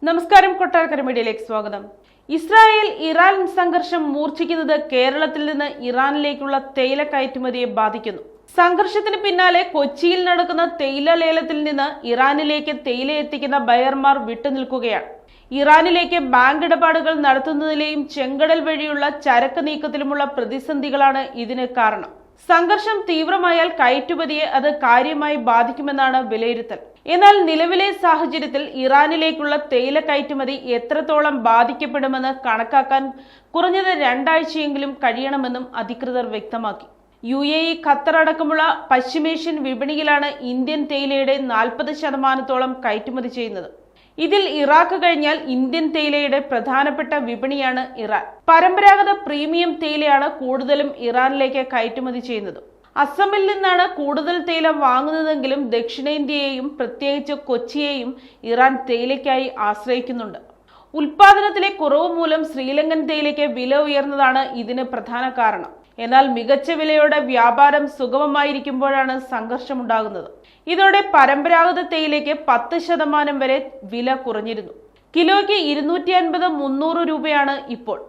നമസ്കാരം, കൊട്ടാരക്കര മീഡിയയിലേക്ക് സ്വാഗതം. ഇസ്രായേൽ ഇറാൻ സംഘർഷം മൂർച്ഛിക്കുന്നത് കേരളത്തിൽ നിന്ന് ഇറാനിലേക്കുള്ള തേയില കയറ്റുമതിയെ ബാധിക്കുന്നു. സംഘർഷത്തിന് പിന്നാലെ കൊച്ചിയിൽ നടക്കുന്ന തേയില ലേലത്തിൽ നിന്ന് ഇറാനിലേക്ക് തേയില എത്തിക്കുന്ന ബയർമാർ വിട്ടുനിൽക്കുകയാണ്. ഇറാനിലേക്ക് ബാങ്ക് ഇടപാടുകൾ നടത്തുന്നതിലെയും ചെങ്കടൽ വഴിയുള്ള ചരക്ക് നീക്കത്തിലുമുള്ള പ്രതിസന്ധികളാണ് ഇതിന് കാരണം. സംഘർഷം തീവ്രമായാൽ കയറ്റുമതിയെ അത് കാര്യമായി ബാധിക്കുമെന്നാണ് വിലയിരുത്തൽ. എന്നാൽ നിലവിലെ സാഹചര്യത്തിൽ ഇറാനിലേക്കുള്ള തേയില കയറ്റുമതി എത്രത്തോളം ബാധിക്കപ്പെടുമെന്ന് കണക്കാക്കാൻ കുറഞ്ഞത് 2 ആഴ്ചയെങ്കിലും കഴിയണമെന്നും അധികൃതർ വ്യക്തമാക്കി. UAE, ഖത്തർ അടക്കമുള്ള പശ്ചിമേഷ്യൻ വിപണിയിലാണ് ഇന്ത്യൻ തേയിലയുടെ 40% കയറ്റുമതി ചെയ്യുന്നത്. ഇതിൽ ഇറാഖ് കഴിഞ്ഞാൽ ഇന്ത്യൻ തേയിലയുടെ പ്രധാനപ്പെട്ട വിപണിയാണ് ഇറാൻ. പരമ്പരാഗത പ്രീമിയം തേയിലയാണ് കൂടുതലും ഇറാനിലേക്ക് കയറ്റുമതി ചെയ്യുന്നത്. അസമിൽ നിന്നാണ് കൂടുതൽ തേയില വാങ്ങുന്നതെങ്കിലും ദക്ഷിണേന്ത്യയെയും പ്രത്യേകിച്ച് കൊച്ചിയെയും ഇറാൻ തേയിലയ്ക്കായി ആശ്രയിക്കുന്നുണ്ട്. ഉൽപാദനത്തിലെ കുറവ് മൂലം ശ്രീലങ്കൻ തേയിലയ്ക്ക് വില ഉയർന്നതാണ് ഇതിന് പ്രധാന കാരണം. എന്നാൽ മികച്ച വിലയോടെ വ്യാപാരം സുഗമമായിരിക്കുമ്പോഴാണ് സംഘർഷമുണ്ടാകുന്നത്. ഇതോടെ പരമ്പരാഗത തേയിലയ്ക്ക് 10% വരെ വില കുറഞ്ഞിരുന്നു. കിലോയ്ക്ക് 250-300 രൂപയാണ് ഇപ്പോൾ.